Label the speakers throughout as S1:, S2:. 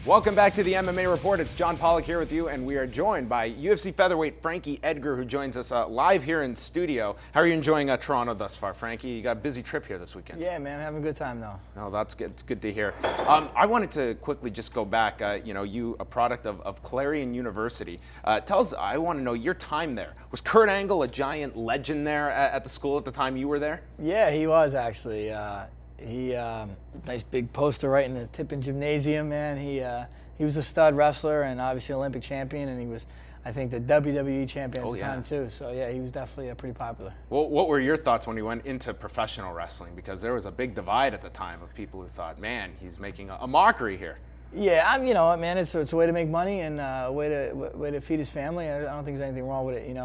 S1: Welcome back to the MMA Report. It's John Pollock here with you, and we are joined by UFC featherweight Frankie Edgar, who joins us live here in studio. How are you enjoying Toronto thus far, Frankie? You got a busy trip here this weekend.
S2: Yeah, man, having a good time though.
S1: No, that's good. It's good to hear. I wanted to quickly just go back. You a product of Clarion University. Tell us. I want to know your time there. Was Kurt Angle a giant legend there at the school at the time you were there?
S2: Yeah, he was actually. Nice big poster right in the Tippin Gymnasium, man. He was a stud wrestler and obviously Olympic champion, and he was, I think, the WWE champion at the time too. So yeah, he was definitely pretty popular.
S1: Well, what were your thoughts when he went into professional wrestling? Because there was a big divide at the time of people who thought, man, he's making a mockery here.
S2: Yeah, you know, man, it's a way to make money and a way to feed his family. I don't think there's anything wrong with it.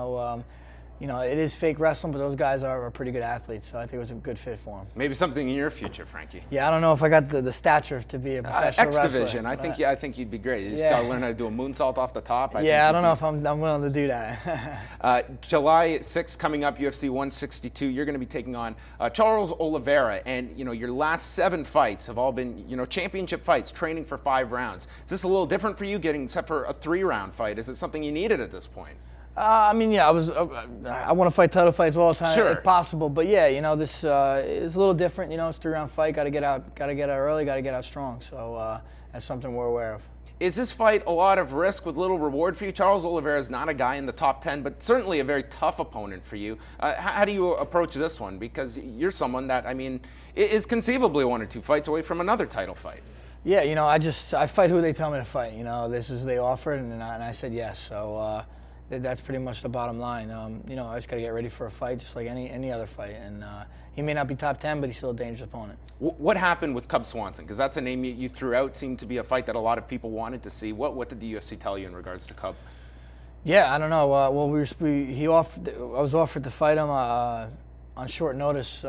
S2: It is fake wrestling, but those guys are pretty good athletes, so I think it was a good fit for him.
S1: Maybe something in your future, Frankie.
S2: Yeah, I don't know if I got the stature to be a professional
S1: X
S2: wrestler.
S1: Division. I think you'd be great. You just got to learn how to do a moonsault off the top.
S2: I don't know if I'm willing to do that.
S1: July 6th coming up, UFC 162. You're going to be taking on Charles Oliveira, and your last 7 fights have all been championship fights, training for 5 rounds. Is this a little different for you, except for a 3-round fight? Is it something you needed at this point?
S2: I want to fight title fights all the time if possible. But yeah, this is a little different. It's a 3-round fight. Got to get out early. Got to get out strong. So that's something we're aware of.
S1: Is this fight a lot of risk with little reward for you? Charles Oliveira is not a guy in the top 10, but certainly a very tough opponent for you. How do you approach this one? Because you're someone that is conceivably 1 or 2 fights away from another title fight.
S2: Yeah, I fight who they tell me to fight. They offered, and I said yes. So. That's pretty much the bottom line. I just got to get ready for a fight, just like any other fight. And he may not be top 10, but he's still a dangerous opponent.
S1: What happened with Cub Swanson? Because that's a name you threw out. Seemed to be a fight that a lot of people wanted to see. What did the UFC tell you in regards to Cub?
S2: Yeah, I don't know. I was offered to fight him on short notice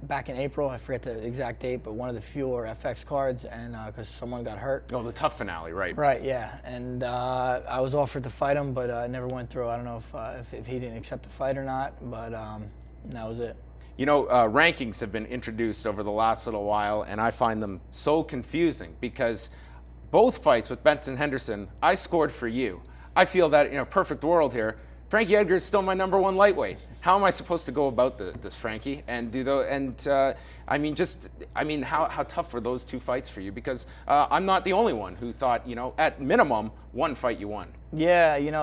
S2: back in April. I forget the exact date, but one of the fewer FX cards, and because someone got hurt.
S1: Oh, the tough finale, right?
S2: Right, yeah. And I was offered to fight him, but it never went through. I don't know if he didn't accept the fight or not, but that was it.
S1: Rankings have been introduced over the last little while, and I find them so confusing because both fights with Benson Henderson, I scored for you. I feel that in a perfect world here, Frankie Edgar is still my #1 lightweight. How am I supposed to go about this, Frankie? And how tough were those 2 fights for you? Because I'm not the only one who thought, at minimum, 1 fight you won.
S2: Yeah, it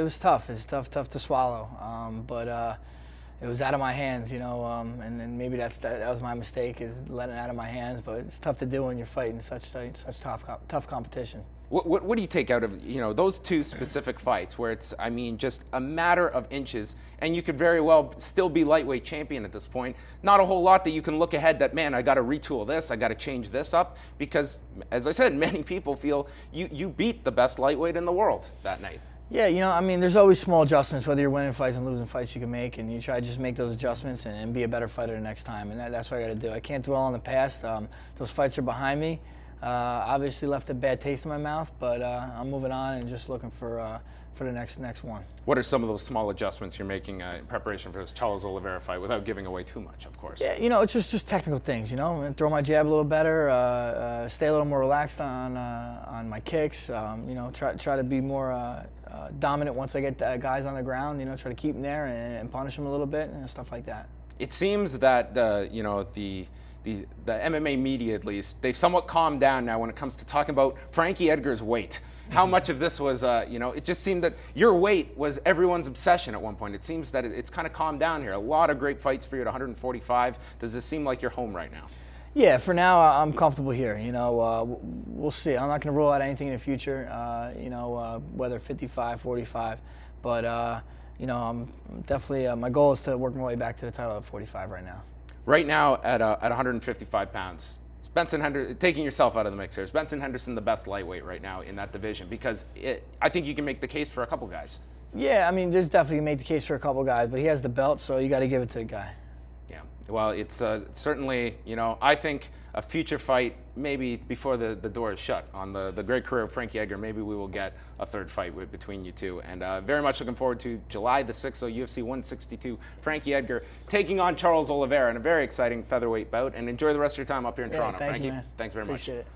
S2: was tough. It's tough to swallow. But it was out of my hands, and then maybe that was my mistake, is letting it out of my hands. But it's tough to do when you're fighting such tough competition.
S1: What do you take out of those 2 specific fights where it's just a matter of inches, and you could very well still be lightweight champion at this point? Not a whole lot that you can look ahead that, man, I got to retool this, I got to change this up, because as I said, many people feel you beat the best lightweight in the world that night.
S2: Yeah, there's always small adjustments, whether you're winning fights and losing fights you can make, and you try to just make those adjustments and be a better fighter the next time, and that's what I got to do. I can't dwell on the past. Those fights are behind me. Obviously left a bad taste in my mouth, but I'm moving on and just looking for the next one.
S1: What are some of those small adjustments you're making in preparation for this Charles Oliveira fight, without giving away too much, of course?
S2: Yeah, it's just technical things. Throw my jab a little better, stay a little more relaxed on my kicks. Try to be more dominant once I get guys on the ground. Try to keep them there and punish them a little bit and stuff like that.
S1: It seems that the MMA media, at least, they've somewhat calmed down now when it comes to talking about Frankie Edgar's weight. How much of this was, it just seemed that your weight was everyone's obsession at one point. It seems that it's kind of calmed down here. A lot of great fights for you at 145. Does this seem like you're home right now? Yeah,
S2: for now I'm comfortable here. We'll see. I'm not going to rule out anything in the future. Whether 55, 45, but I'm definitely my goal is to work my way back to the title at 45 right now.
S1: Right now at 155 pounds, is Benson Henderson, taking yourself out of the mix here, is Benson Henderson the best lightweight right now in that division? Because I think you can make the case for a couple guys.
S2: Yeah, there's definitely make the case for a couple guys, but he has the belt, so you got to give it to the guy.
S1: Yeah, well, it's certainly, I think a future fight, maybe before the door is shut on the great career of Frankie Edgar, maybe we will get a 3rd fight between you 2. And very much looking forward to July the 6th, so UFC 162, Frankie Edgar taking on Charles Oliveira in a very exciting featherweight bout. And enjoy the rest of your time up here in Toronto.
S2: Thank
S1: Frankie,
S2: you, man.
S1: Thanks very much.
S2: Appreciate it.